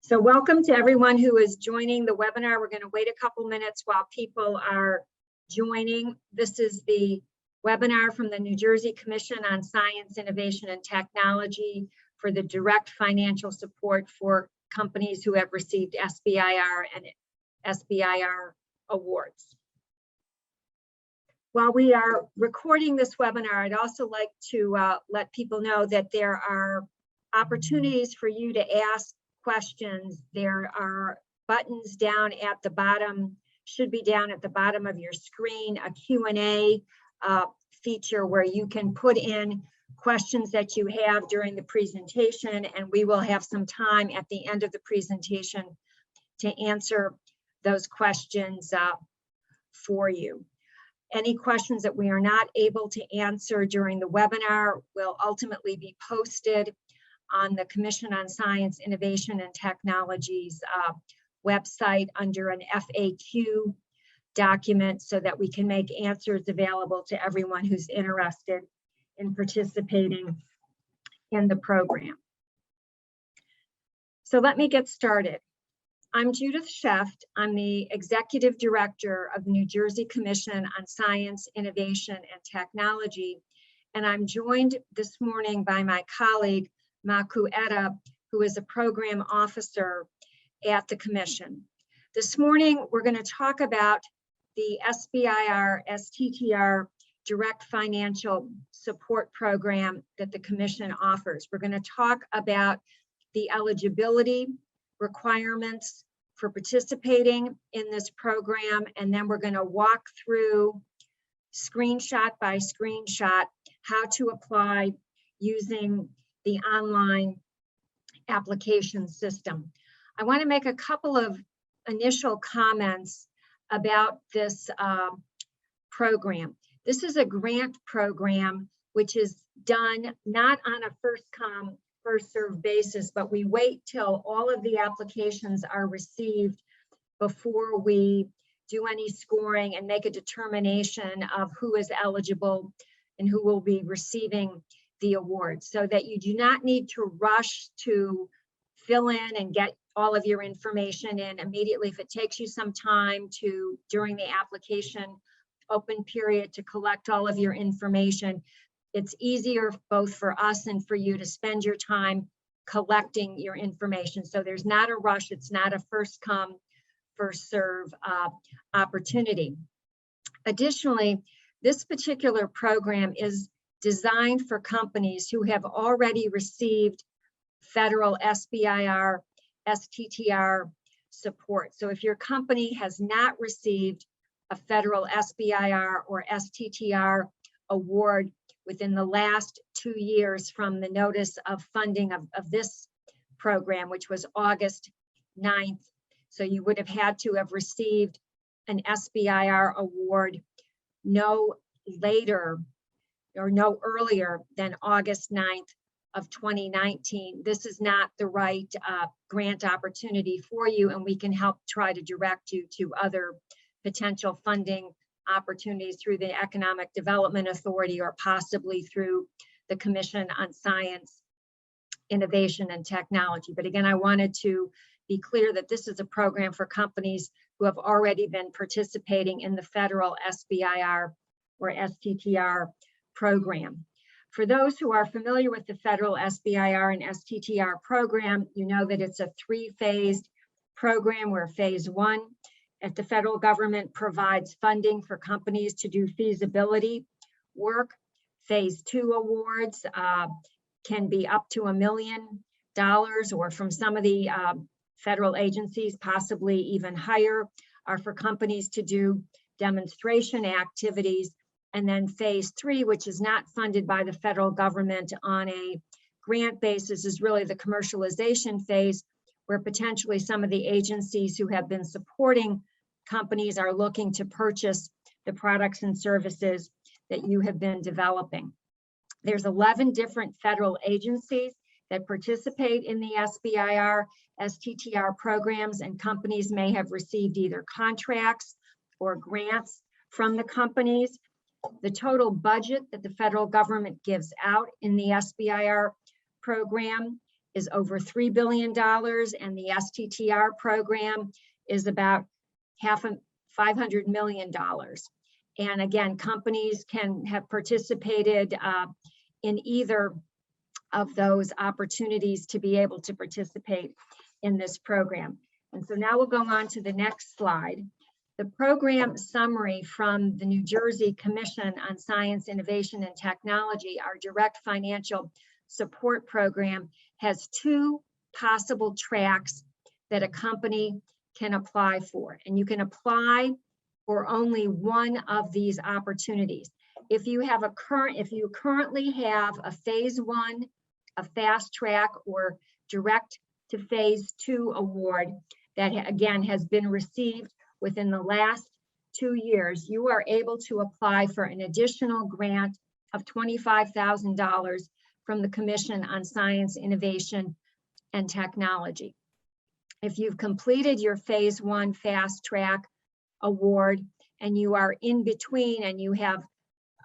So welcome to everyone who is joining the webinar. We're going to wait a couple minutes while people are joining. This is the webinar from the New Jersey Commission on Science, Innovation, and Technology for the direct financial support for companies who have received SBIR and SBIR awards. While we are recording this webinar, I'd also like to let people know that there are opportunities for you to ask questions. There are buttons down at the bottom, should be down at the bottom of your screen, a Q&A feature where you can put in questions that you have during the presentation, and we will have some time at the end of the presentation to answer those questions for you. Any questions that we are not able to answer during the webinar will ultimately be posted on the Commission on Science, Innovation, and Technology's website under an FAQ document so that we can make answers available to everyone who's interested in participating in the program. So let me get started. I'm Judith Scheft. I'm the Executive Director of the New Jersey Commission on Science, Innovation, and Technology, and I'm joined this morning by my colleague, Maku Etta, who is a program officer at the Commission. This morning, we're going to talk about the SBIR STTR direct financial support program that the Commission offers. We're going to talk about the eligibility requirements for participating in this program, and then we're going to walk through screenshot by screenshot how to apply using the online application system. I want to make a couple of initial comments about this program. This is a grant program which is done not on a first come, first served basis, but we wait till all of the applications are received before we do any scoring and make a determination of who is eligible and who will be receiving the award, so that you do not need to rush to fill in and get all of your information in immediately. If it takes you some time to, during the application open period, to collect all of your information, it's easier both for us and for you to spend your time collecting your information. So there's not a rush. It's not a first come, first serve opportunity. Additionally, this particular program is designed for companies who have already received federal SBIR STTR support. So if your company has not received a federal SBIR or STTR award within the last 2 years from the notice of funding of this program, which was August 9th, so you would have had to have received an SBIR award no later or no earlier than August 9th of 2019. This is not the right grant opportunity for you, and we can help try to direct you to other potential funding opportunities through the Economic Development Authority or possibly through the Commission on Science, Innovation, and Technology. But again, I wanted to be clear that this is a program for companies who have already been participating in the federal SBIR or STTR program. For those who are familiar with the federal SBIR and STTR program, you know that it's a three-phased program where phase one, if the federal government provides funding for companies to do feasibility work. Phase two awards can be up to $1 million, or from some of the federal agencies, possibly even higher, are for companies to do demonstration activities. And then phase three, which is not funded by the federal government on a grant basis, is really the commercialization phase, where potentially some of the agencies who have been supporting companies are looking to purchase the products and services that you have been developing. There's 11 different federal agencies that participate in the SBIR, STTR programs, and companies may have received either contracts or grants from the companies. The total budget that the federal government gives out in the SBIR program is over $3 billion, and the STTR program is about $500 million. And again, companies can have participated in either of those opportunities to be able to participate in this program. And so now we'll go on to the next slide. The program summary from the New Jersey Commission on Science, Innovation, and Technology, our direct financial support program, has two possible tracks that a company can apply for. And you can apply for only one of these opportunities. If you currently have a phase one, a fast track, or direct to phase two award that again has been received within the last 2 years, you are able to apply for an additional grant of $25,000 from the Commission on Science, Innovation, and Technology. If you've completed your phase one fast track award and you are in between and you have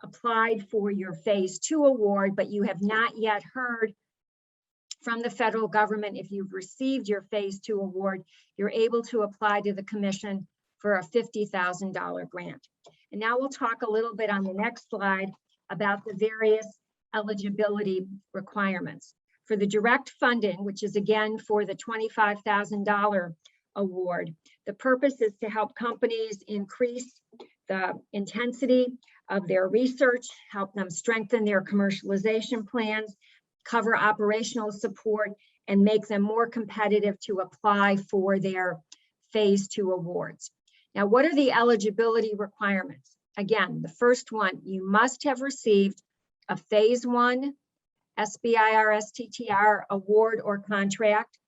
applied for your phase two award, but you have not yet heard from the federal government, if you've received your phase two award, you're able to apply to the Commission for a $50,000 grant. And now we'll talk a little bit on the next slide about the various eligibility requirements. For the direct funding, which is again for the $25,000 award, the purpose is to help companies increase the intensity of their research, help them strengthen their commercialization plans, cover operational support, and make them more competitive to apply for their phase two awards. Now, what are the eligibility requirements? Again, the first one, you must have received a phase one SBIR STTR award or contract,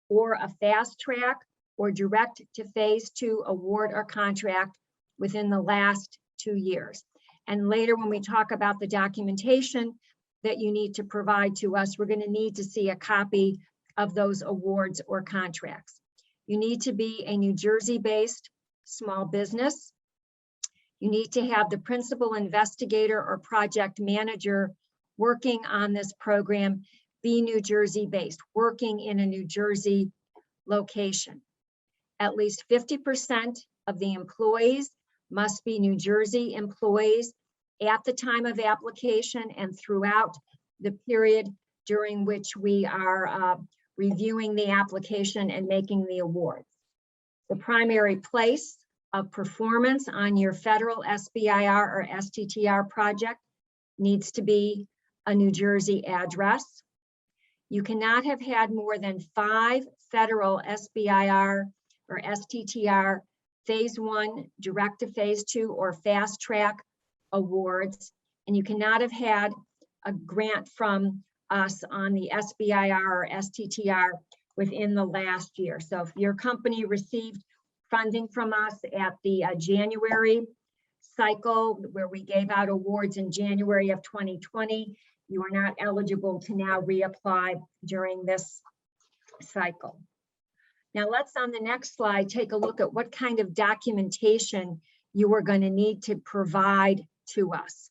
or a fast track or direct to phase two award or contract within the last 2 years. And later, when we talk about the documentation that you need to provide to us, we're going to need to see a copy of those awards or contracts. You need to be a New Jersey-based small business. You need to have the principal investigator or project manager working on this program be New Jersey-based, working in a New Jersey location. At least 50% of the employees must be New Jersey employees at the time of application and throughout the period during which we are reviewing the application and making the awards. The primary place of performance on your federal SBIR or STTR project needs to be a New Jersey address. You cannot have had more than 5 federal SBIR or STTR phase one, direct to phase two, or fast track awards, and you cannot have had a grant from us on the SBIR or STTR within the last year. So if your company received funding from us at the January cycle, where we gave out awards in January of 2020, you are not eligible to now reapply during this cycle. Now let's, on the next slide, take a look at what kind of documentation you are going to need to provide to us.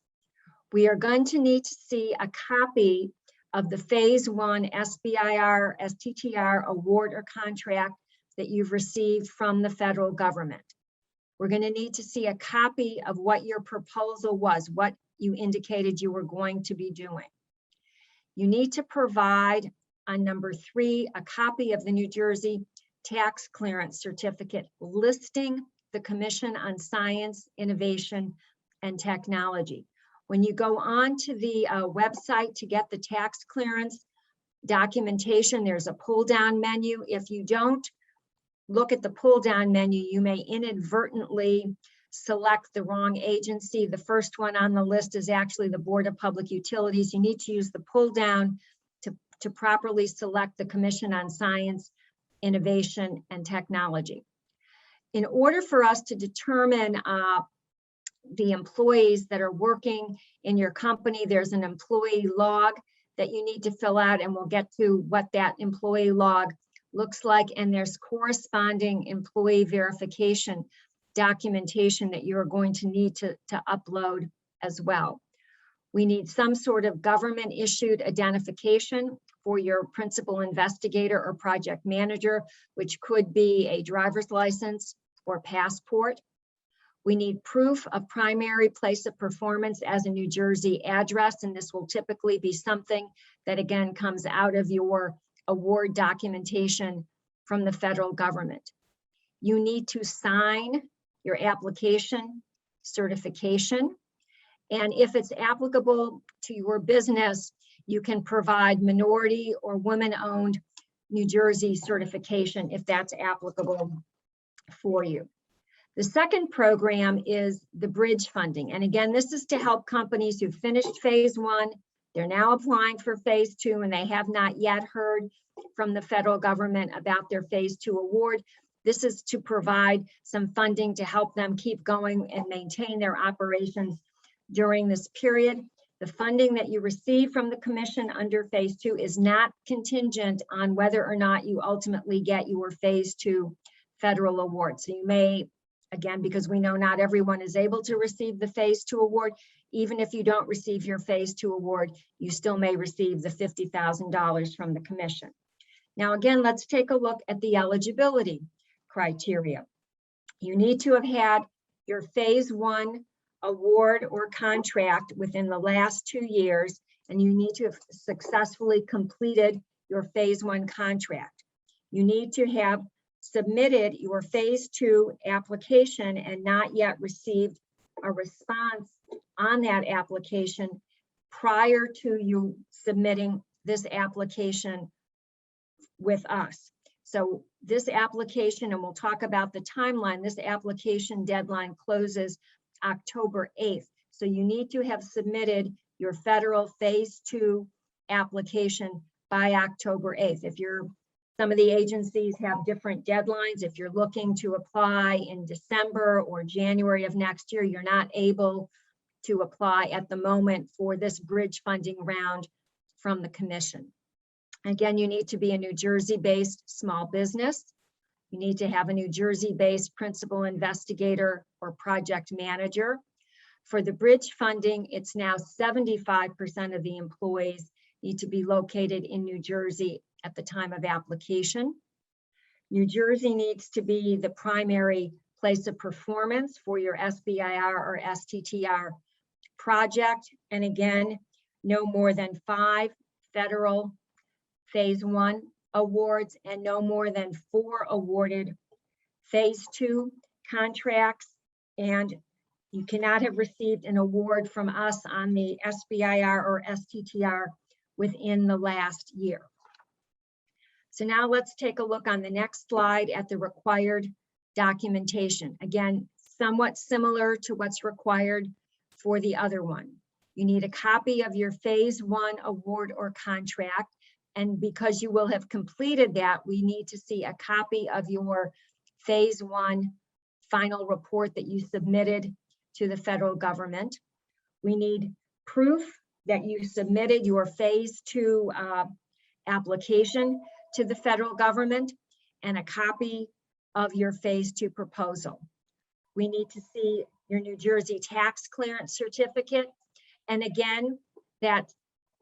We are going to need to see a copy of the phase one SBIR STTR award or contract that you've received from the federal government. We're going to need to see a copy of what your proposal was, what you indicated you were going to be doing. You need to provide, on number 3, a copy of the New Jersey tax clearance certificate listing the Commission on Science, Innovation, and Technology. When you go on to the website to get the tax clearance documentation, there's a pull-down menu. If you don't look at the pull-down menu, you may inadvertently select the wrong agency. The first one on the list is actually the Board of Public Utilities. You need to use the pull-down to properly select the Commission on Science, Innovation, and Technology. In order for us to determine the employees that are working in your company, there's an employee log that you need to fill out, and we'll get to what that employee log looks like. And there's corresponding employee verification documentation that you're going to need to upload as well. We need some sort of government issued identification for your principal investigator or project manager, which could be a driver's license or passport. We need proof of primary place of performance as a New Jersey address, and this will typically be something that again comes out of your award documentation from the federal government. You need to sign your application certification, and if it's applicable to your business, you can provide minority or women-owned New Jersey certification if that's applicable for you. The second program is the bridge funding. And again, this is to help companies who finished phase one, they're now applying for phase two, and they have not yet heard from the federal government about their phase two award. This is to provide some funding to help them keep going and maintain their operations during this period. The funding that you receive from the commission under phase two is not contingent on whether or not you ultimately get your phase two federal award. So you may, again, because we know not everyone is able to receive the phase two award, even if you don't receive your phase two award, you still may receive the $50,000 from the commission. Now, again, let's take a look at the eligibility criteria. You need to have had your phase one award or contract within the last 2 years, and you need to have successfully completed your phase one contract. You need to have submitted your phase two application and not yet received a response on that application prior to you submitting this application with us. So this application, and we'll talk about the timeline, this application deadline closes October 8th. So you need to have submitted your federal phase two application by October 8th. If you're, some of the agencies have different deadlines. If you're looking to apply in December or January of next year, you're not able to apply at the moment for this bridge funding round from the commission. Again, you need to be a New Jersey-based small business. You need to have a New Jersey-based principal investigator or project manager. For the bridge funding, it's now 75% of the employees need to be located in New Jersey at the time of application. New Jersey needs to be the primary place of performance for your SBIR or STTR project. And again, no more than 5 federal phase one awards and no more than 4 awarded phase two contracts. And you cannot have received an award from us on the SBIR or STTR within the last year. So now let's take a look on the next slide at the required documentation. Again, somewhat similar to what's required for the other one. You need a copy of your phase one award or contract. And because you will have completed that, we need to see a copy of your phase one final report that you submitted to the federal government. We need proof that you submitted your phase two application to the federal government and a copy of your phase two proposal. We need to see your New Jersey tax clearance certificate. And again, that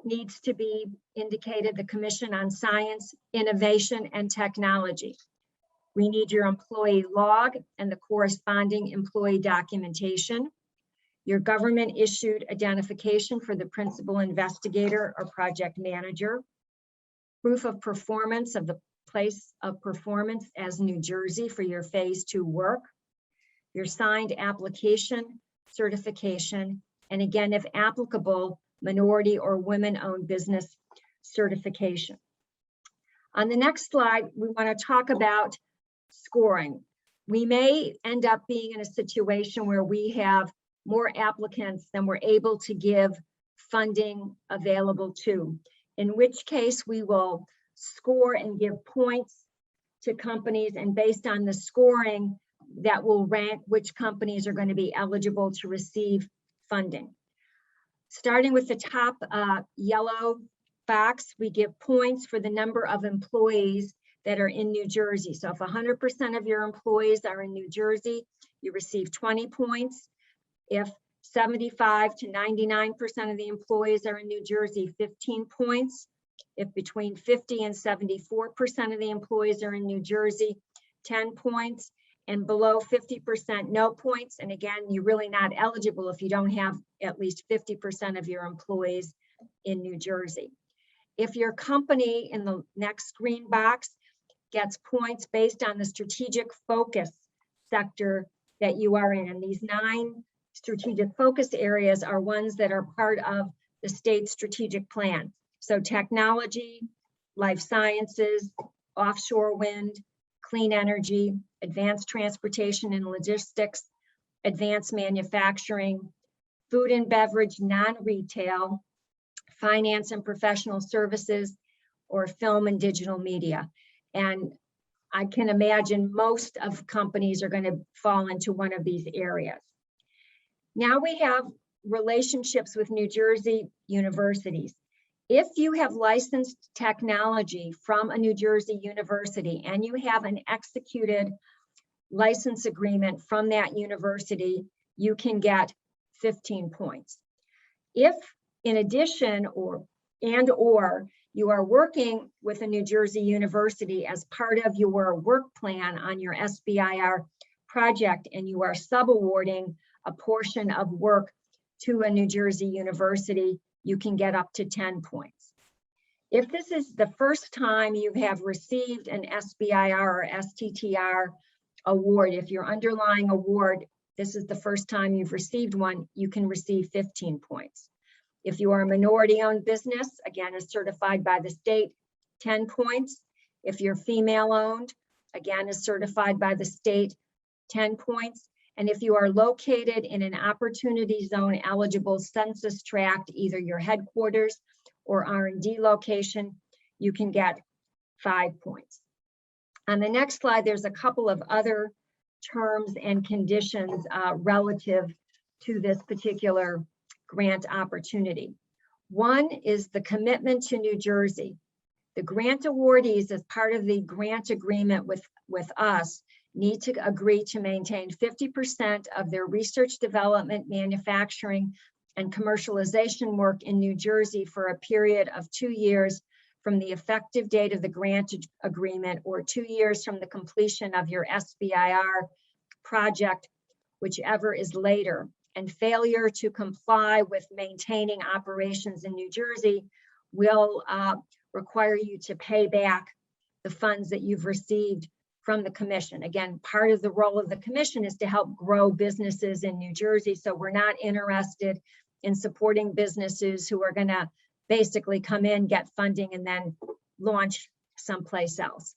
needs to be indicated the Commission on Science, Innovation, and Technology. We need your employee log and the corresponding employee documentation, your government issued identification for the principal investigator or project manager, proof of performance of the place of performance as New Jersey for your phase two work, your signed application certification, and again, if applicable, minority or women-owned business certification. On the next slide, we want to talk about scoring. We may end up being in a situation where we have more applicants than we're able to give funding available to, in which case we will score and give points to companies, and based on the scoring, that will rank which companies are going to be eligible to receive funding. Starting with the top yellow box, we give points for the number of employees that are in New Jersey. So if 100% of your employees are in New Jersey, you receive 20 points. If 75 to 99% of the employees are in New Jersey, 15 points. If between 50 and 74% of the employees are in New Jersey, 10 points, and below 50%, no points. And again, you're really not eligible if you don't have at least 50% of your employees in New Jersey. If your company in the next green box gets points based on the strategic focus sector that you are in, and these 9 strategic focus areas are ones that are part of the state strategic plan. So technology, life sciences, offshore wind, clean energy, advanced transportation and logistics, advanced manufacturing, food and beverage, non-retail, finance and professional services, or film and digital media. And I can imagine most of companies are going to fall into one of these areas. Now we have relationships with New Jersey universities. If you have licensed technology from a New Jersey university and you have an executed license agreement from that university, you can get 15 points. If in addition or you are working with a New Jersey university as part of your work plan on your SBIR project and you are subawarding a portion of work to a New Jersey university, you can get up to 10 points. If this is the first time you have received an SBIR or STTR award, if your underlying award, this is the first time you've received one, you can receive 15 points. If you are a minority-owned business, again, is certified by the state, 10 points. If you're female-owned, again, is certified by the state, 10 points. And if you are located in an opportunity zone eligible census tract, either your headquarters or R&D location, you can get 5 points. On the next slide, there's a couple of other terms and conditions relative to this particular grant opportunity. One is the commitment to New Jersey. The grant awardees, as part of the grant agreement with us, need to agree to maintain 50% of their research, development, manufacturing, and commercialization work in New Jersey for a period of 2 years from the effective date of the grant agreement, or 2 years from the completion of your SBIR project, whichever is later. And failure to comply with maintaining operations in New Jersey will require you to pay back the funds that you've received from the commission. Again, part of the role of the commission is to help grow businesses in New Jersey. So we're not interested in supporting businesses who are going to basically come in, get funding, and then launch someplace else.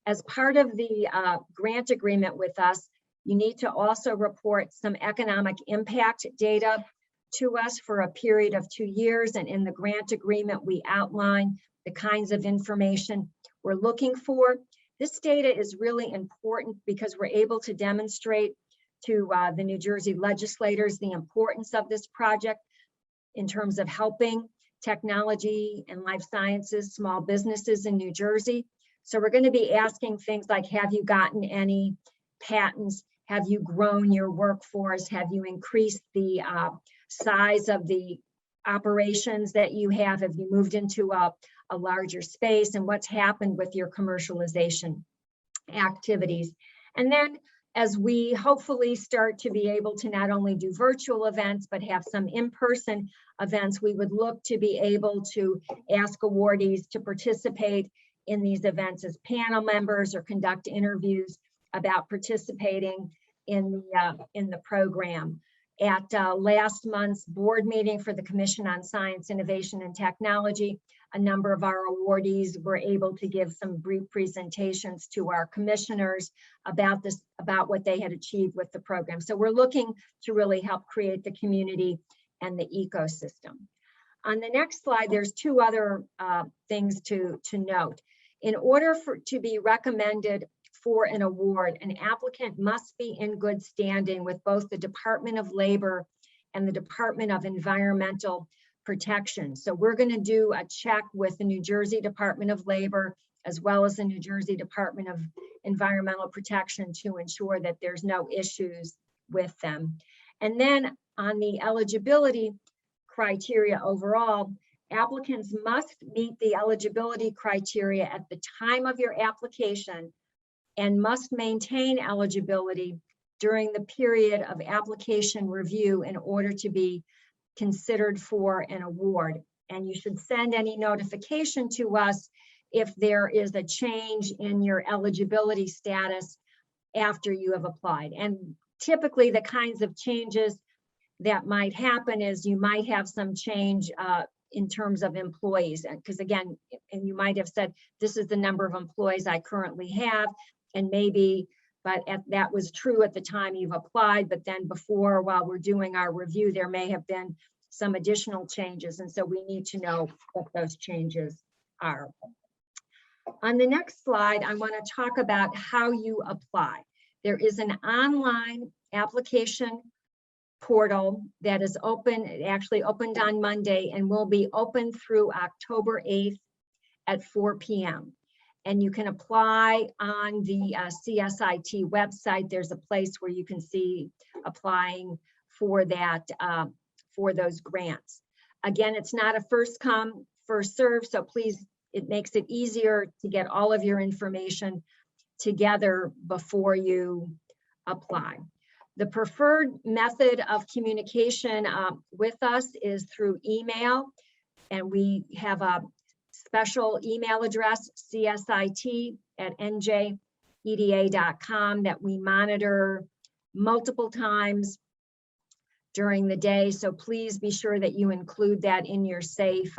As part of the grant agreement with us, you need to also report some economic impact data to us for a period of 2 years. And in the grant agreement, we outline the kinds of information we're looking for. This data is really important because we're able to demonstrate to the New Jersey legislators the importance of this project in terms of helping technology and life sciences, small businesses in New Jersey. So we're going to be asking things like, have you gotten any patents? Have you grown your workforce? Have you increased the size of the operations that you have? Have you moved into a larger space? And what's happened with your commercialization activities? And then as we hopefully start to be able to not only do virtual events, but have some in-person events, we would look to be able to ask awardees to participate in these events as panel members or conduct interviews about participating in the program. At last month's board meeting for the Commission on Science, Innovation, and Technology, a number of our awardees were able to give some brief presentations to our commissioners about what they had achieved with the program. So we're looking to really help create the community and the ecosystem. On the next slide, there's 2 other things to note. In order to be recommended for an award, an applicant must be in good standing with both the Department of Labor and the Department of Environmental Protection. So we're going to do a check with the New Jersey Department of Labor as well as the New Jersey Department of Environmental Protection to ensure that there's no issues with them. And then on the eligibility criteria overall, Applicants must meet the eligibility criteria at the time of your application and must maintain eligibility during the period of application review in order to be considered for an award. And you should send any notification to us if there is a change in your eligibility status after you have applied. And typically the kinds of changes that might happen is you might have some change in terms of employees. Because again, and you might have said, this is the number of employees I currently have, and maybe, that was true at the time you've applied, but then before, while we're doing our review, there may have been some additional changes. And so we need to know what those changes are. On the next slide, I want to talk about how you apply. There is an online application portal that is open. It actually opened on Monday and will be open through October 8th at 4 p.m. And you can apply on the CSIT website. There's a place where you can see applying for that, for those grants. Again, it's not a first come, first serve, so please, it makes it easier to get all of your information together before you apply. The preferred method of communication with us is through email, and we have a special email address, csit@njeda.com, that we monitor multiple times during the day. So please be sure that you include that in your safe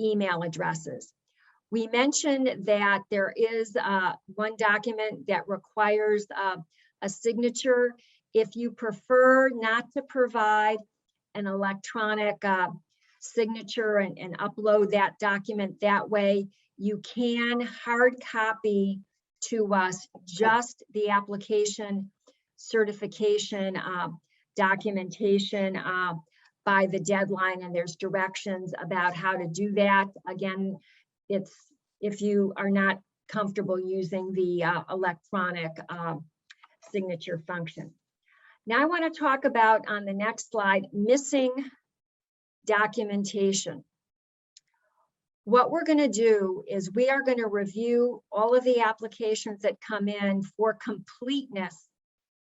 email addresses. We mentioned that there is one document that requires a signature. If you prefer not to provide an electronic signature and upload that document that way, you can hard copy to us just the application certification documentation by the deadline, and there's directions about how to do that. Again, it's if you are not comfortable using the electronic signature function. Now I want to talk about, on the next slide, missing documentation. What we're going to do is we are going to review all of the applications that come in for completeness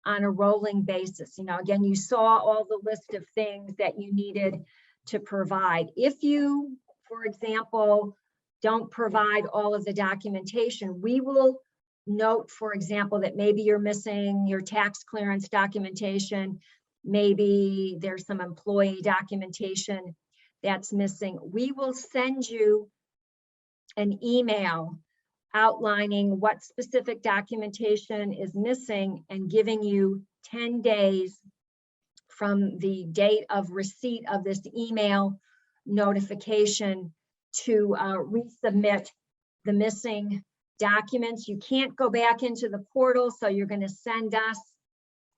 on a rolling basis. You know, again, you saw all the list of things that you needed to provide. If you, for example, don't provide all of the documentation, we will note, for example, that maybe you're missing your tax clearance documentation, maybe there's some employee documentation that's missing. We will send you an email outlining what specific documentation is missing and giving you 10 days from the date of receipt of this email notification to resubmit the missing documents. You can't go back into the portal, so you're going to send us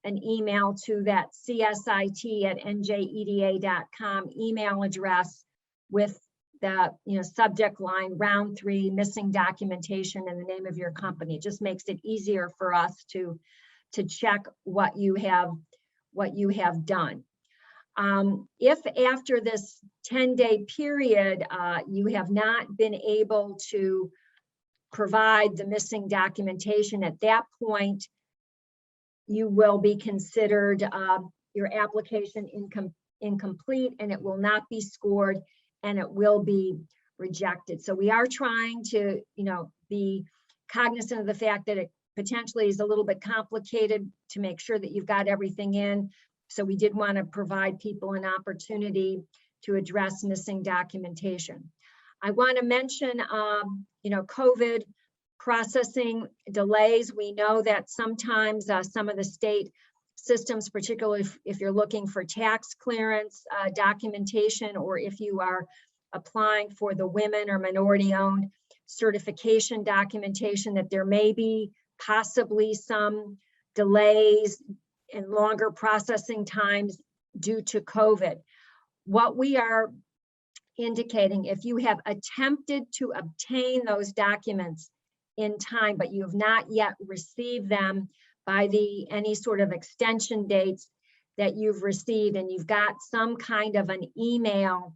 an email to that CSIT@njeda.com email address with the subject line round 3 missing documentation and the name of your company. It just makes it easier for us to check what you have done. If after this 10-day period you have not been able to provide the missing documentation, at that point you will be considered your application incomplete, and it will not be scored and it will be rejected. So we are trying to be cognizant of the fact that it potentially is a little bit complicated to make sure that you've got everything in. So we did want to provide people an opportunity to address missing documentation. I want to mention, COVID processing delays. We know that sometimes some of the state systems, particularly if you're looking for tax clearance documentation, or if you are applying for the women or minority-owned certification documentation, that there may be possibly some delays and longer processing times due to COVID. What we are indicating, if you have attempted to obtain those documents in time, but you have not yet received them by any sort of extension dates that you've received, and you've got some kind of an email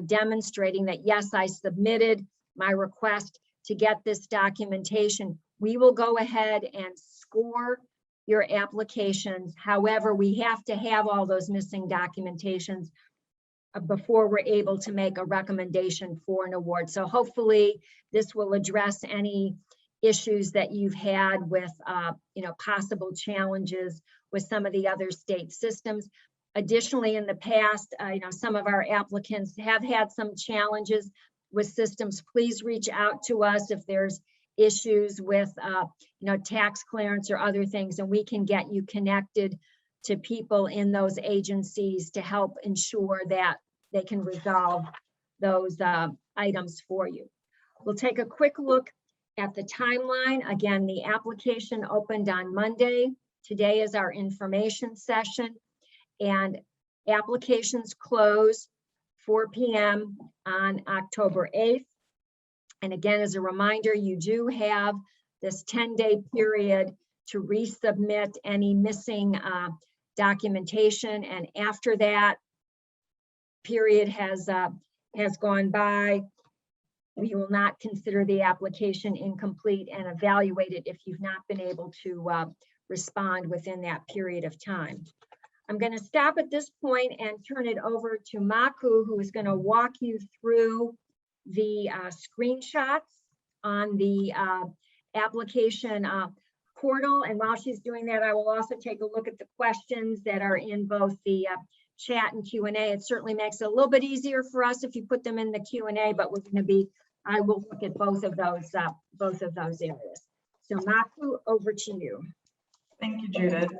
demonstrating that, yes, I submitted my request to get this documentation, we will go ahead and score your applications. However, we have to have all those missing documentations before we're able to make a recommendation for an award. So hopefully this will address any issues that you've had with possible challenges with some of the other state systems. Additionally, in the past, some of our applicants have had some challenges with systems. Please reach out to us if there's issues with tax clearance or other things, and we can get you connected to people in those agencies to help ensure that they can resolve those items for you. We'll take a quick look at the timeline. Again, the application opened on Monday. Today is our information session, and applications close 4 p.m. on October 8th. And again, as a reminder, you do have this 10-day period to resubmit any missing documentation. And after that period has gone by, we will not consider the application incomplete and evaluate it if you've not been able to respond within that period of time. I'm going to stop at this point and turn it over to Maku, who is going to walk you through the screenshots on the application portal. And while she's doing that, I will also take a look at the questions that are in both the chat and Q&A. It certainly makes it a little bit easier for us if you put them in the Q&A, but I will look at both of those areas. So Maku, over to you. Thank you, Judith.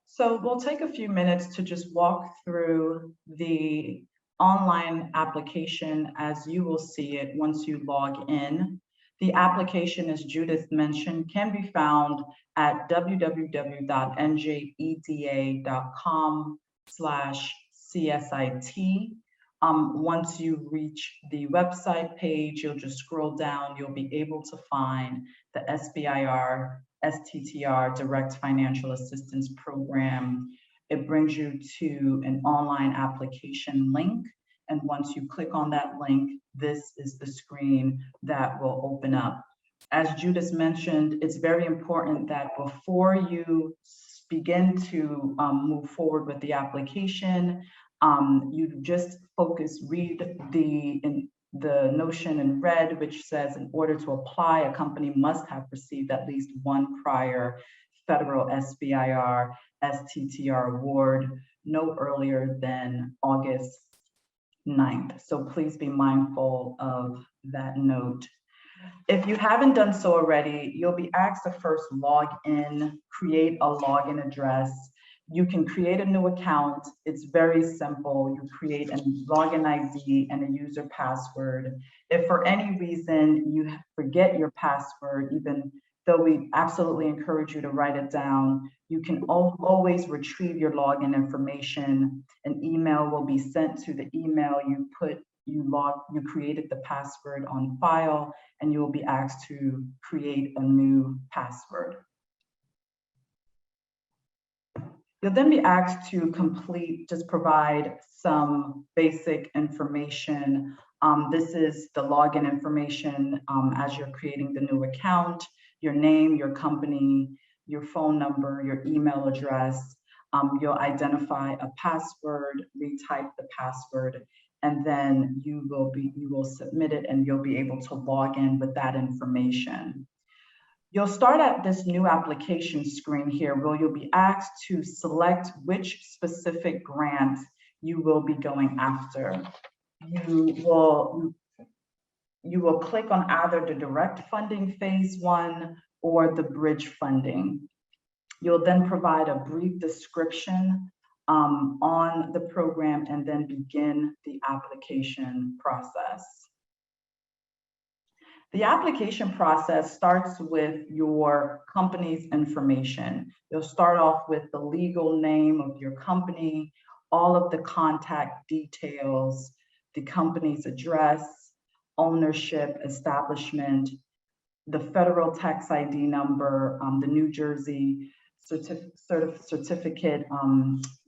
So we'll take a few minutes to just walk through the online application as you will see it once you log in. The application, as Judith mentioned, can be found at www.njeda.com/CSIT. Once you reach the website page, you'll just scroll down, you'll be able to find the SBIR STTR Direct Financial Assistance Program. It brings you to an online application link. And once you click on that link, this is the screen that will open up. As Judith mentioned, it's very important that before you begin to move forward with the application, you just read the notion in red, which says in order to apply, a company must have received at least one prior federal SBIR STTR award no earlier than August 9th. So please be mindful of that note. If you haven't done so already, you'll be asked to first log in, create a login address. You can create a new account. It's very simple. You create a login ID and a user password. If for any reason you forget your password, even though we absolutely encourage you to write it down, you can always retrieve your login information. An email will be sent to the email you created the password on file, and you will be asked to create a new password. You'll then be asked to provide some basic information. This is the login information as you're creating the new account, your name, your company, your phone number, your email address. You'll identify a password, retype the password, and then you will submit it and you'll be able to log in with that information. You'll start at this new application screen here where you'll be asked to select which specific grant you will be going after. You will click on either the direct funding phase 1 or the bridge funding. You'll then provide a brief description on the program and then begin the application process. The application process starts with your company's information. You'll start off with the legal name of your company, all of the contact details, the company's address, ownership, establishment, the federal tax ID number, the New Jersey certificate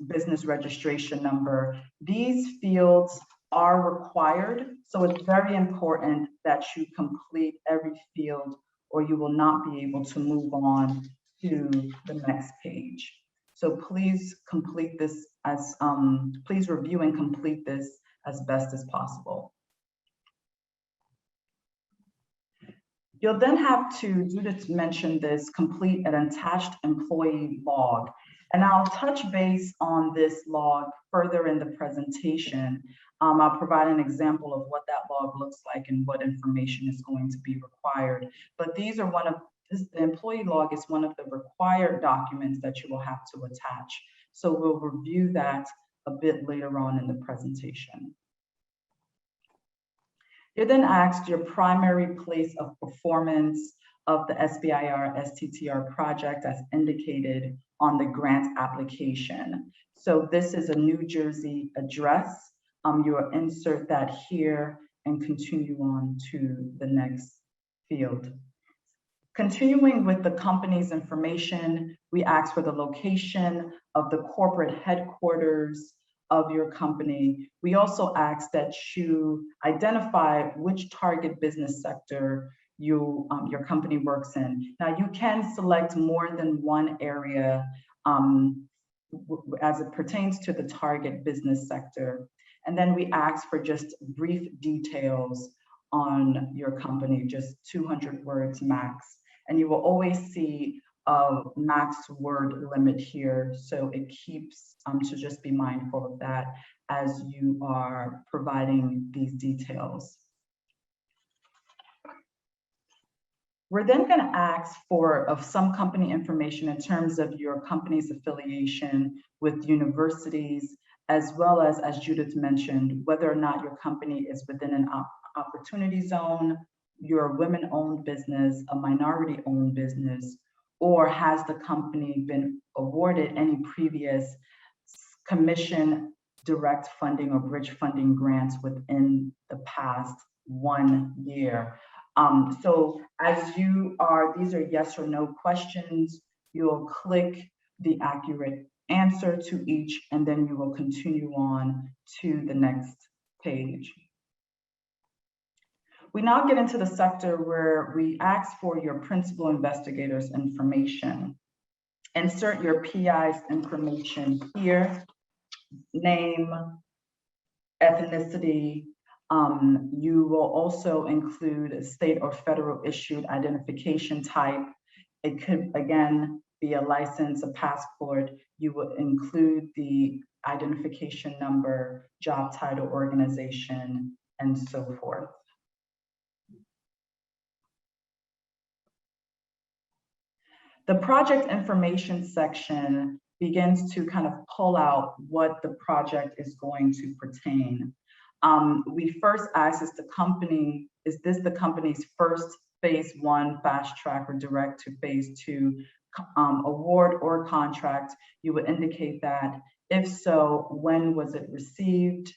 business registration number. These fields are required. So it's very important that you complete every field or you will not be able to move on to the next page. So please complete this as, please review and complete this as best as possible. You'll then have to, Judith mentioned this, complete an attached employee log. And I'll touch base on this log further in the presentation. I'll provide an example of what that log looks like and what information is going to be required. But these are the employee log is one of the required documents that you will have to attach. So we'll review that a bit later on in the presentation. You're then asked your primary place of performance of the SBIR STTR project as indicated on the grant application. So this is a New Jersey address. You will insert that here and continue on to the next field. Continuing with the company's information, we ask for the location of the corporate headquarters of your company. We also ask that you identify which target business sector your company works in. Now you can select more than one area as it pertains to the target business sector. And then we ask for just brief details on your company, just 200 words max. And you will always see a max word limit here. So it keeps, to just be mindful of that as you are providing these details. We're then going to ask for some company information in terms of your company's affiliation with universities, as well as Judith mentioned, whether or not your company is within an opportunity zone, you're a women-owned business, a minority-owned business, or has the company been awarded any previous commission, direct funding, or bridge funding grants within the past 1 year. So as these are yes or no questions, you'll click the accurate answer to each, and then you will continue on to the next page. We now get into the sector where we ask for your principal investigator's information. Insert your PI's information here, name, ethnicity. You will also include a state or federal issued identification type. It could, again, be a license, a passport. You will include the identification number, job title, organization, and so forth. The project information section begins to kind of pull out what the project is going to pertain. We first ask, is this the company's first phase 1 fast track or direct to phase 2 award or contract? You would indicate that. If so, when was it received?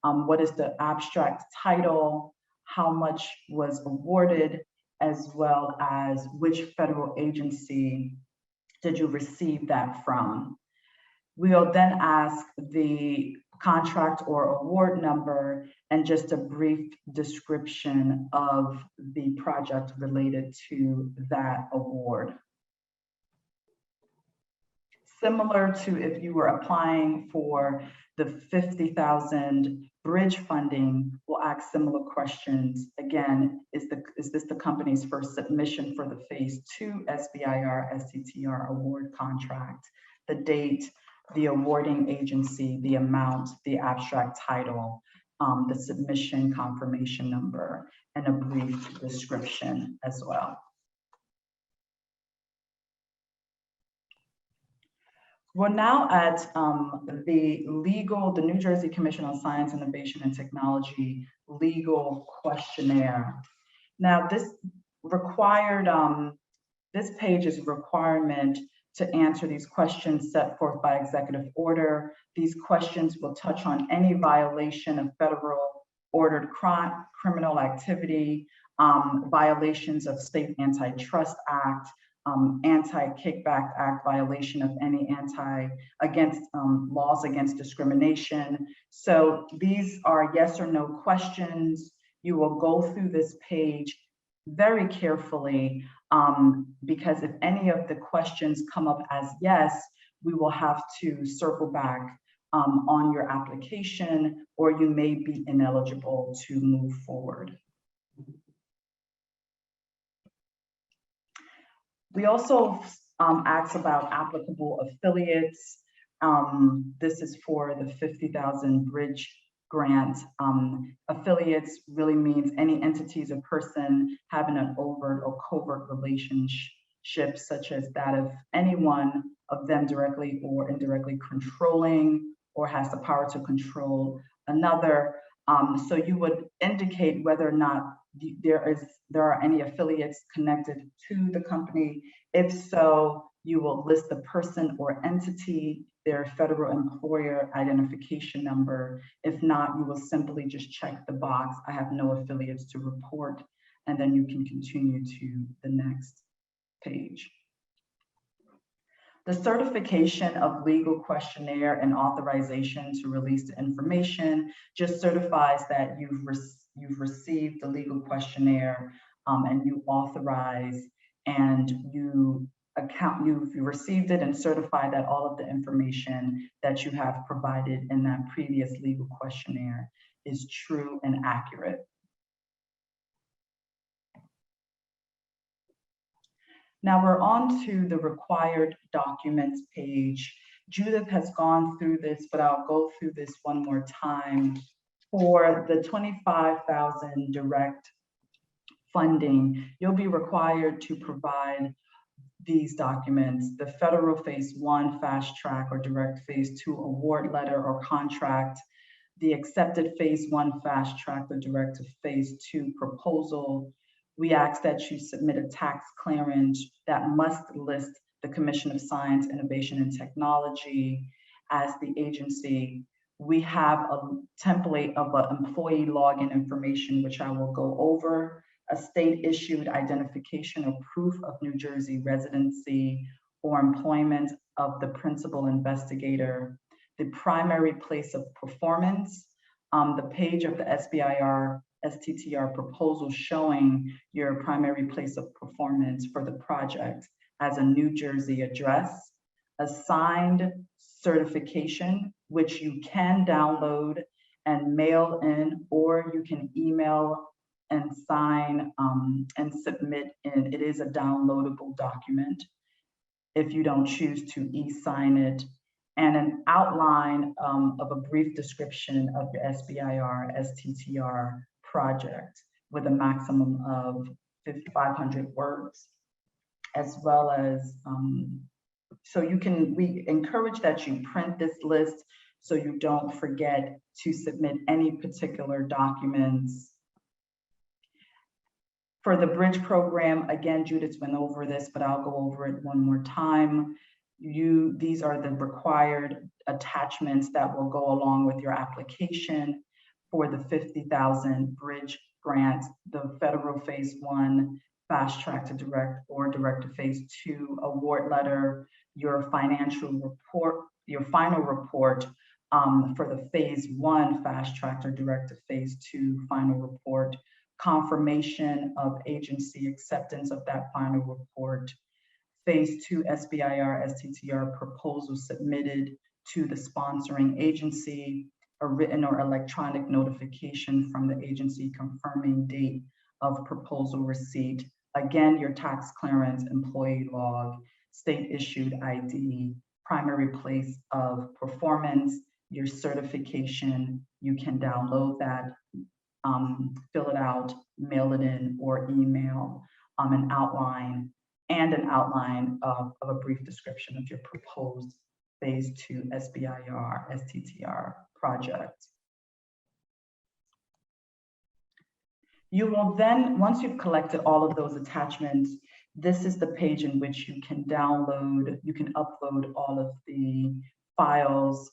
What is the abstract title? How much was awarded? As well as which federal agency did you receive that from? We'll then ask the contract or award number and just a brief description of the project related to that award. Similar to if you were applying for the 50,000 bridge funding, we'll ask similar questions. Again, is this the company's first submission for the Phase II SBIR STTR award contract? The date, the awarding agency, the amount, the abstract title, the submission confirmation number, and a brief description as well. We're now at the New Jersey Commission on Science, Innovation, and Technology legal questionnaire. Now, this page is a requirement to answer these questions set forth by executive order. These questions will touch on any violation of federal ordered criminal activity, violations of state antitrust act, Anti-Kickback Act violation of any laws against discrimination. So these are yes or no questions. You will go through this page very carefully because if any of the questions come up as yes, we will have to circle back on your application, or you may be ineligible to move forward. We also asked about applicable affiliates. This is for the 50,000 bridge grant. Affiliates really means any entities or person having an overt or covert relationship, such as that of any one of them directly or indirectly controlling or has the power to control another. So you would indicate whether or not there are any affiliates connected to the company. If so, you will list the person or entity, their federal employer identification number. If not, you will simply just check the box, I have no affiliates to report, and then you can continue to the next page. The certification of legal questionnaire and authorization to release the information just certifies that you've received the legal questionnaire and you authorize and you've received it and certified that all of the information that you have provided in that previous legal questionnaire is true and accurate. Now we're on to the required documents page. Judith has gone through this, but I'll go through this one more time. For the 25,000 direct funding, you'll be required to provide these documents: the federal Phase I fast track or direct Phase II award letter or contract, the accepted Phase I fast track or direct to Phase II proposal. We ask that you submit a tax clearance that must list the Commission of Science, Innovation, and Technology as the agency. We have a template of employee login information, which I will go over, a state-issued identification or proof of New Jersey residency or employment of the principal investigator, the primary place of performance, the page of the SBIR STTR proposal showing your primary place of performance for the project as a New Jersey address, a signed certification, which you can download and mail in, or you can email and sign and submit in. It is a downloadable document if you don't choose to e-sign it, and an outline of a brief description of your SBIR STTR project with a maximum of 500 words, as well as, we encourage that you print this list so you don't forget to submit any particular documents. For the bridge program, again, Judith went over this, but I'll go over it one more time. These are the required attachments that will go along with your application for the 50,000 bridge grant, the federal Phase I fast track to direct or direct to Phase II award letter, your financial report, your final report for the Phase I fast track or direct to Phase II final report, confirmation of agency acceptance of that final report, Phase II SBIR STTR proposal submitted to the sponsoring agency, a written or electronic notification from the agency confirming date of proposal receipt, again, your tax clearance, employee log, state issued ID, primary place of performance, your certification. You can download that, fill it out, mail it in, or email an outline of a brief description of your proposed Phase II SBIR STTR project. You will then, once you've collected all of those attachments, this is the page in which you can download, you can upload all of the files.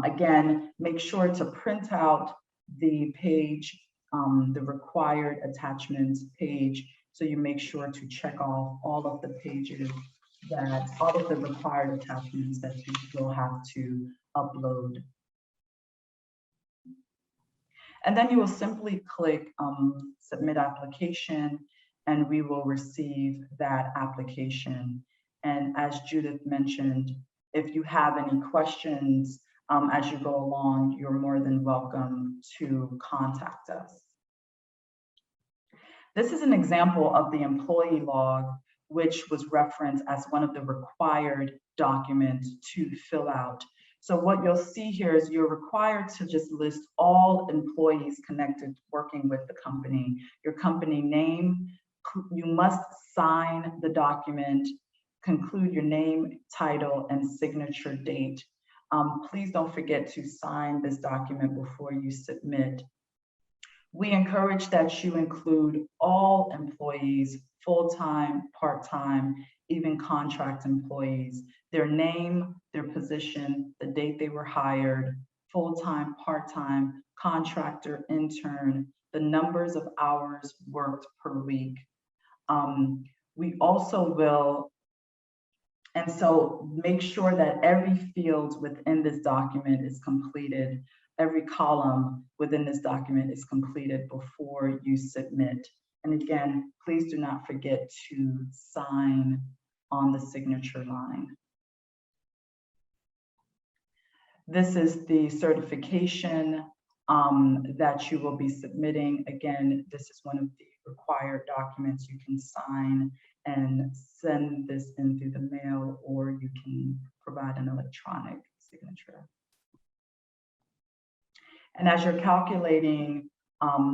Again, make sure to print out the page, the required attachments page, So you make sure to check off all of the pages all of the required attachments that you will have to upload. And then you will simply click Submit Application, and we will receive that application. And as Judith mentioned, if you have any questions as you go along, you're more than welcome to contact us. This is an example of the employee log, which was referenced as one of the required documents to fill out. So what you'll see here is you're required to just list all employees connected working with the company, your company name. You must sign the document, conclude your name, title, and signature date. Please don't forget to sign this document before you submit. We encourage that you include all employees, full-time, part-time, even contract employees, their name, their position, the date they were hired, full-time, part-time, contractor, intern, the numbers of hours worked per week. We also will, and so make sure that every field within this document is completed. Every column within this document is completed before you submit. And again, please do not forget to sign on the signature line. This is the certification that you will be submitting. Again, this is one of the required documents. You can sign and send this in through the mail, or you can provide an electronic signature. And as you're calculating,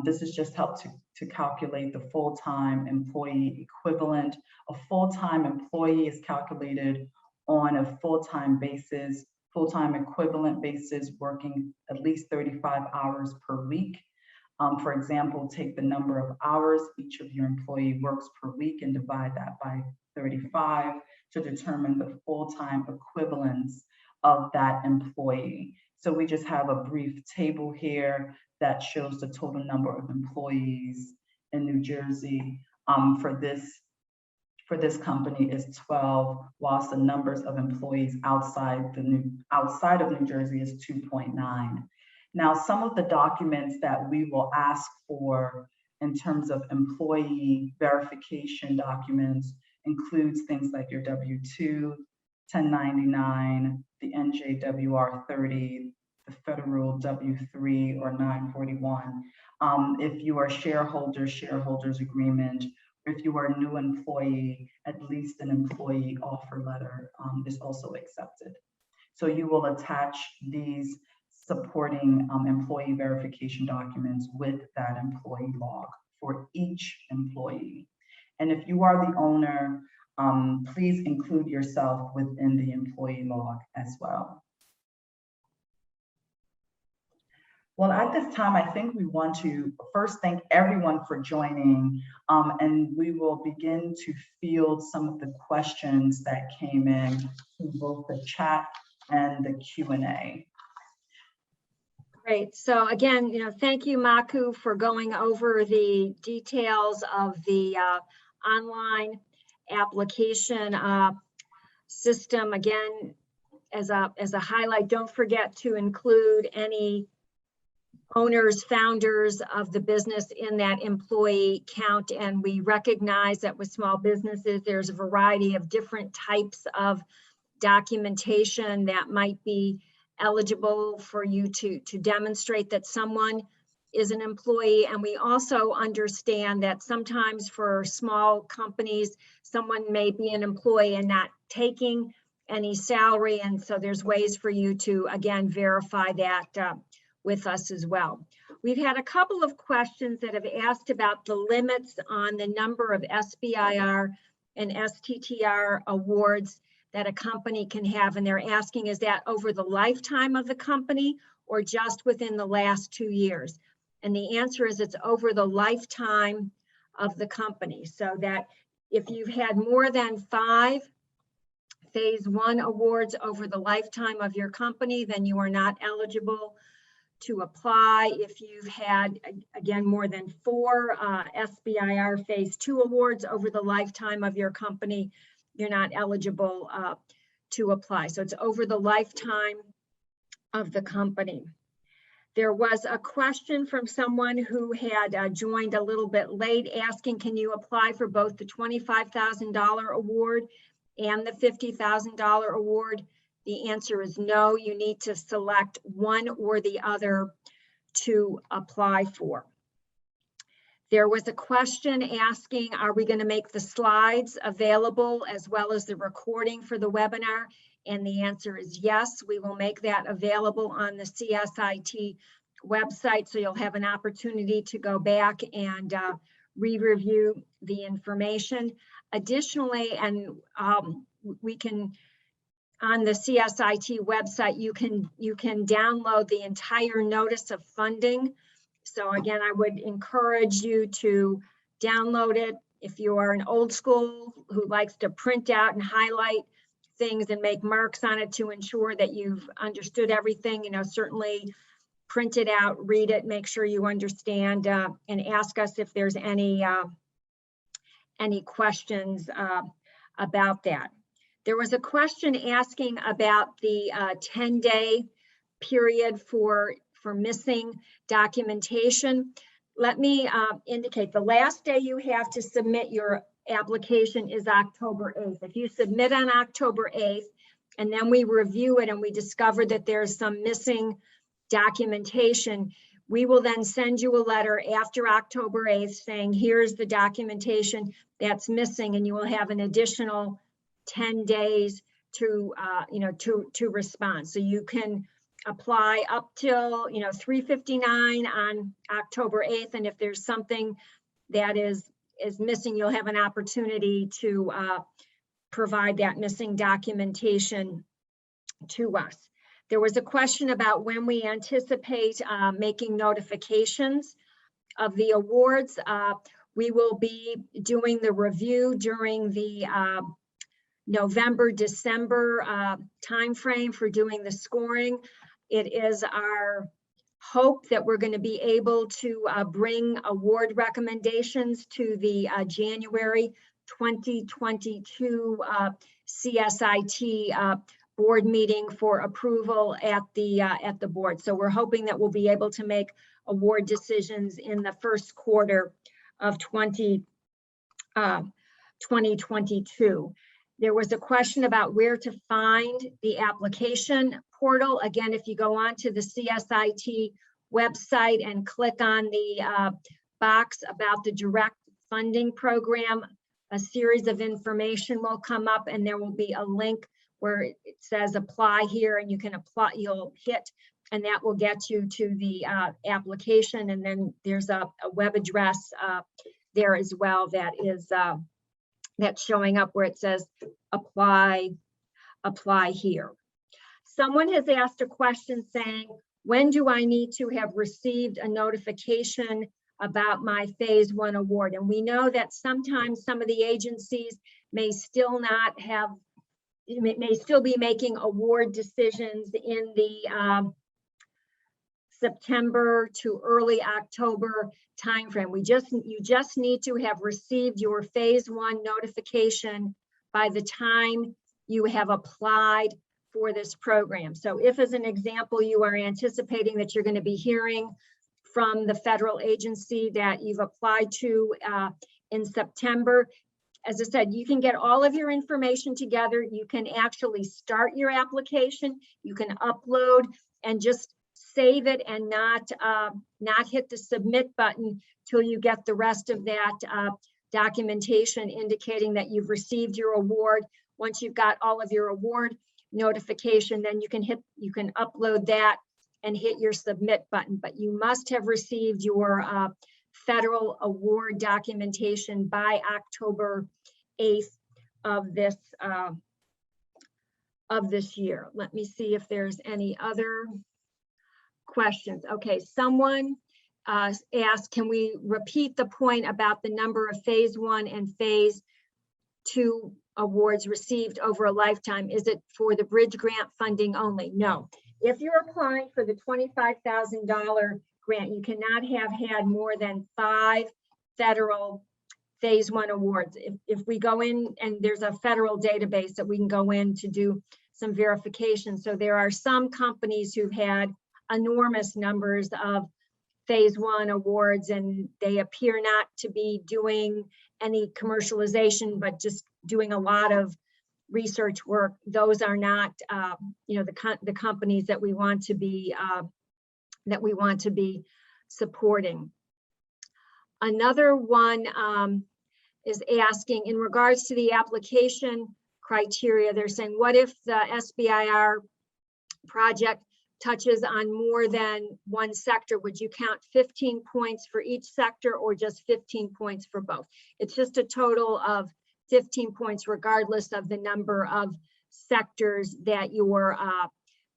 this is just help to calculate the full-time employee equivalent. A full-time employee is calculated on a full-time basis, full-time equivalent basis, working at least 35 hours per week. For example, take the number of hours each of your employee works per week and divide that by 35 to determine the full-time equivalence of that employee. So we just have a brief table here that shows the total number of employees in New Jersey. For this company is 12, whilst the numbers of employees outside of New Jersey is 2.9. Now, some of the documents that we will ask for in terms of employee verification documents includes things like your W-2, 1099, the NJWR 30, the federal W-3 or 941. If you are shareholders agreement. If you are a new employee, at least an employee offer letter is also accepted. So you will attach these supporting employee verification documents with that employee log for each employee. And if you are the owner, please include yourself within the employee log as well. Well, at this time, I think we want to first thank everyone for joining, and we will begin to field some of the questions that came in through both the chat and the Q&A. Great. So again, thank you, Maku, for going over the details of the online application system. Again, as a highlight, don't forget to include any owners, founders of the business in that employee count. And we recognize that with small businesses, there's a variety of different types of documentation that might be eligible for you to demonstrate that someone is an employee. And we also understand that sometimes for small companies, someone may be an employee and not taking any salary. And so there's ways for you to, again, verify that with us as well. We've had a couple of questions that have asked about the limits on the number of SBIR and STTR awards that a company can have. And they're asking, is that over the lifetime of the company or just within the last 2 years? And the answer is it's over the lifetime of the company. So that if you've had more than 5 Phase I awards over the lifetime of your company, then you are not eligible to apply. If you've had, again, more than 4 SBIR Phase II awards over the lifetime of your company, you're not eligible to apply. So it's over the lifetime of the company. There was a question from someone who had joined a little bit late asking, can you apply for both the $25,000 award and the $50,000 award? The answer is no. You need to select one or the other to apply for. There was a question asking, are we going to make the slides available as well as the recording for the webinar? And the answer is yes, we will make that available on the CSIT website. So you'll have an opportunity to go back and re-review the information. Additionally, and we can, on the CSIT website, you can download the entire notice of funding. So again, I would encourage you to download it. If you are an old school who likes to print out and highlight things and make marks on it to ensure that you've understood everything, you know, certainly print it out, read it, make sure you understand, and ask us if there's any questions about that. There was a question asking about the 10-day period for missing documentation. Let me indicate the last day you have to submit your application is October 8th. If you submit on October 8th and then we review it and we discover that there's some missing documentation, we will then send you a letter after October 8th saying, here's the documentation that's missing, and you will have an additional 10 days to, to respond. So you can apply up till, 3:59 on October 8th. And if there's something that is missing, you'll have an opportunity to provide that missing documentation to us. There was a question about when we anticipate making notifications of the awards. We will be doing the review during the November, December timeframe for doing the scoring. It is our hope that we're going to be able to bring award recommendations to the January 2022 CSIT board meeting for approval at the board. So we're hoping that we'll be able to make award decisions in the first quarter of 2022. There was a question about where to find the application portal. Again, if you go onto the CSIT website and click on the box about the direct funding program, a series of information will come up, and there will be a link where it says apply here, and you can apply, you'll hit, and that will get you to the application. And then there's a web address there as well that is that's showing up where it says apply here. Someone has asked a question saying, when do I need to have received a notification about my Phase I award? And we know that sometimes some of the agencies may still not have, may still be making award decisions in the September to early October timeframe. You just need to have received your Phase I notification by the time you have applied for this program. So if, as an example, you are anticipating that you're going to be hearing from the federal agency that you've applied to in September, as I said, you can get all of your information together. You can actually start your application. You can upload and just save it and not hit the submit button till you get the rest of that documentation indicating that you've received your award. Once you've got all of your award notification, then you can upload that and hit your submit button. But you must have received your federal award documentation by October 8th of this year. Let me see if there's any other questions. Okay, someone asked, can we repeat the point about the number of Phase I and Phase II awards received over a lifetime? Is it for the bridge grant funding only? No, if you're applying for the $25,000 grant, you cannot have had more than 5 federal Phase I awards. If we go in, and there's a federal database that we can go in to do some verification. So there are some companies who've had enormous numbers of Phase I awards, and they appear not to be doing any commercialization, but just doing a lot of research work. Those are not, the companies that we want to be supporting. Another one is asking in regards to the application criteria. They're saying, what if the SBIR project touches on more than one sector? Would you count 15 points for each sector or just 15 points for both? It's just a total of 15 points regardless of the number of sectors that your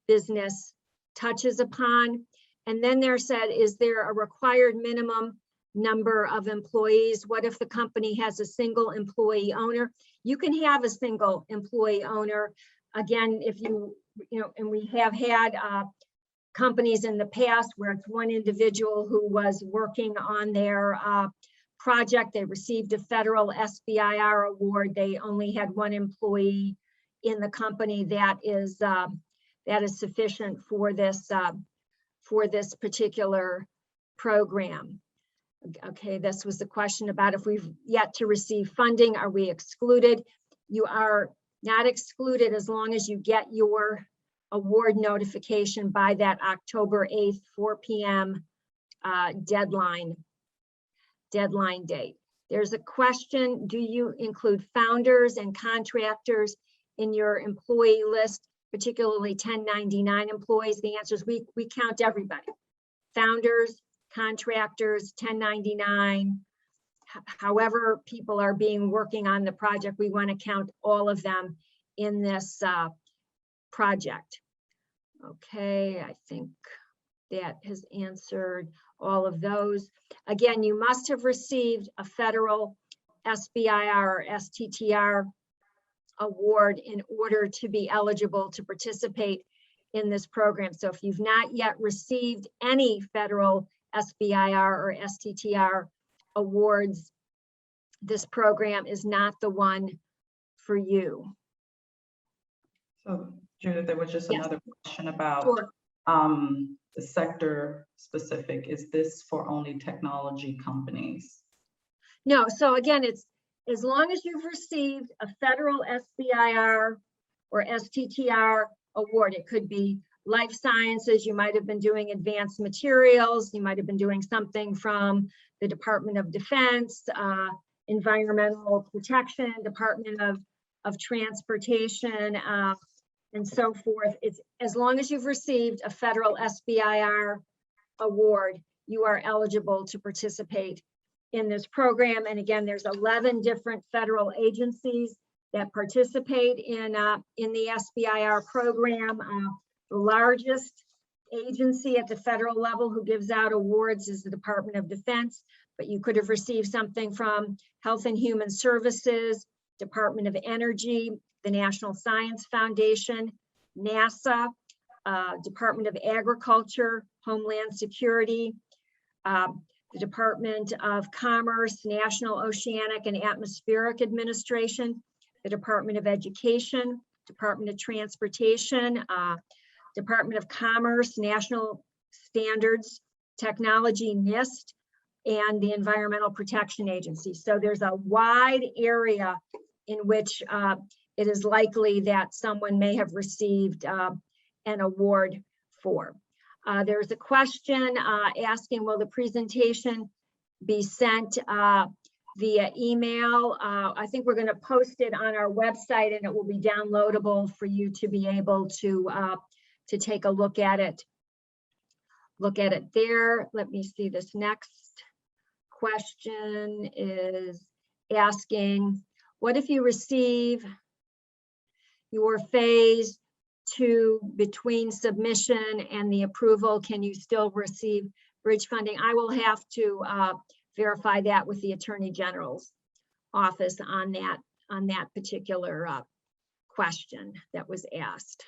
business touches upon. And then there said, is there a required minimum number of employees? What if the company has a single employee owner? You can have a single employee owner. Again, if and we have had companies in the past where it's one individual who was working on their project. They received a federal SBIR award. They only had one employee in the company. That is sufficient for this particular program. Okay, this was the question about if we've yet to receive funding, are we excluded? You are not excluded as long as you get your award notification by that October 8th, 4 p.m. deadline date. There's a question, do you include founders and contractors in your employee list, particularly 1099 employees? The answer is we count everybody. Founders, contractors, 1099, however people are working on the project, we want to count all of them in this project. Okay, I think that has answered all of those. Again, you must have received a federal SBIR or STTR award in order to be eligible to participate in this program. So if you've not yet received any federal SBIR or STTR awards, this program is not the one for you. So Judith, there was just another question about Sure. The sector specific. Is this for only technology companies? No, so again, it's as long as you've received a federal SBIR or STTR award. It could be life sciences, you might have been doing advanced materials, you might have been doing something from the Department of Defense, Environmental Protection, Department of Transportation, and so forth. It's as long as you've received a federal SBIR award, you are eligible to participate in this program. And again, there's 11 different federal agencies that participate in the SBIR program. The largest agency at the federal level who gives out awards is the Department of Defense, but you could have received something from Health and Human Services, Department of Energy, the National Science Foundation, NASA, Department of Agriculture, Homeland Security, the Department of Commerce, National Oceanic and Atmospheric Administration, the Department of Education, Department of Transportation, Department of Commerce, National Standards Technology, NIST, and the Environmental Protection Agency. So there's a wide area in which it is likely that someone may have received an award for. There's a question asking, will the presentation be sent via email? I think we're going to post it on our website and it will be downloadable for you to be able to take a look at it. Look at it there. Let me see, this next question is asking, what if you receive your phase II between submission and the approval? Can you still receive bridge funding? I will have to verify that with the Attorney General's office on that particular question that was asked.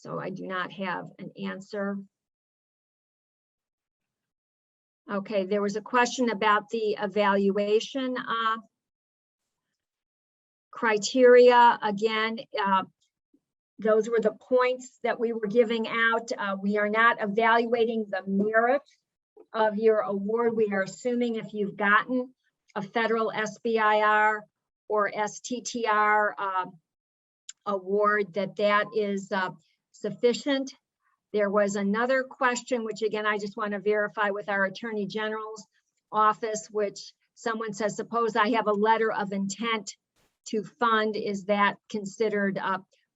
So I do not have an answer. Okay, there was a question about the evaluation criteria. Again, those were the points that we were giving out. We are not evaluating the merit of your award. We are assuming if you've gotten a federal SBIR or STTR award, that is sufficient. There was another question, which again, I just want to verify with our Attorney General's office, which someone says, suppose I have a letter of intent to fund, is that considered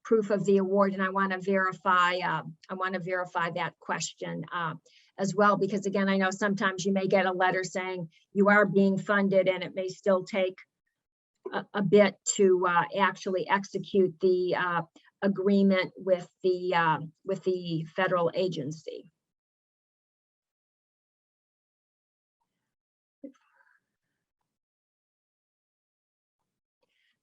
proof of the award? And I want to verify that question as well, because again, I know sometimes you may get a letter saying you are being funded, and it may still take a bit to actually execute the agreement with the federal agency.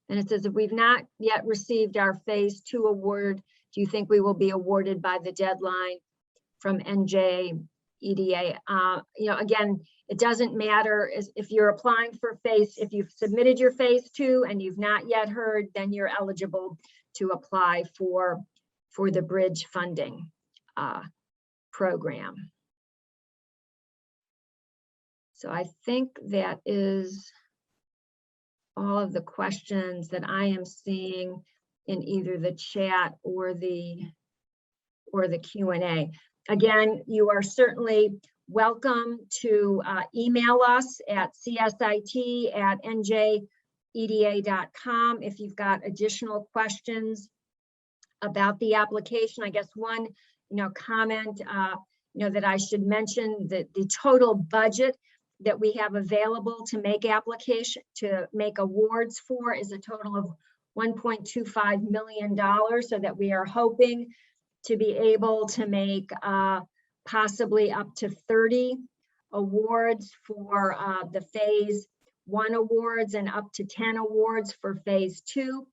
And it says, if we've not yet received our Phase II award, do you think we will be awarded by the deadline from NJEDA? Again, it doesn't matter if you're applying for if you've submitted your Phase II and you've not yet heard, then you're eligible to apply for the bridge funding program. So I think that is all of the questions that I am seeing in either the chat or the Q&A. Again, you are certainly welcome to email us at csit@njeda.com if you've got additional questions about the application. I guess one comment that I should mention, that the total budget that we have available to make awards for is a total of $1.25 million, so that we are hoping to be able to make possibly up to 30 awards for the Phase I awards and up to 10 awards for Phase II.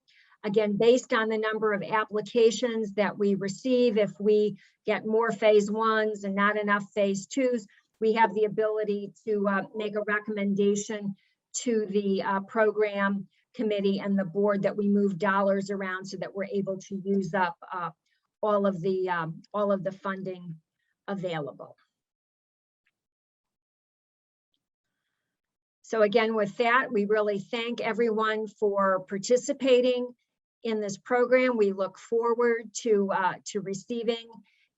Again, based on the number of applications that we receive, if we get more Phase Is and not enough Phase IIs, we have the ability to make a recommendation to the program committee and the board that we move dollars around so that we're able to use up all of the funding available. So again, with that, we really thank everyone for participating in this program. We look forward to receiving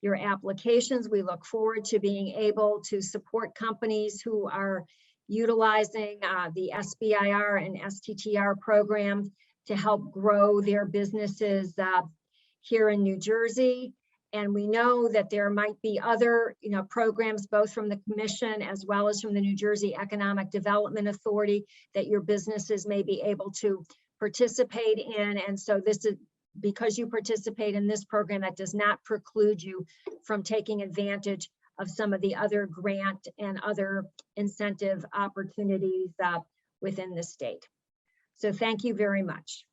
your applications. We look forward to being able to support companies who are utilizing the SBIR and STTR program to help grow their businesses here in New Jersey. And we know that there might be other programs, both from the Commission as well as from the New Jersey Economic Development Authority, that your businesses may be able to participate in. And so this is, because you participate in this program, that does not preclude you from taking advantage of some of the other grant and other incentive opportunities within the state. So thank you very much.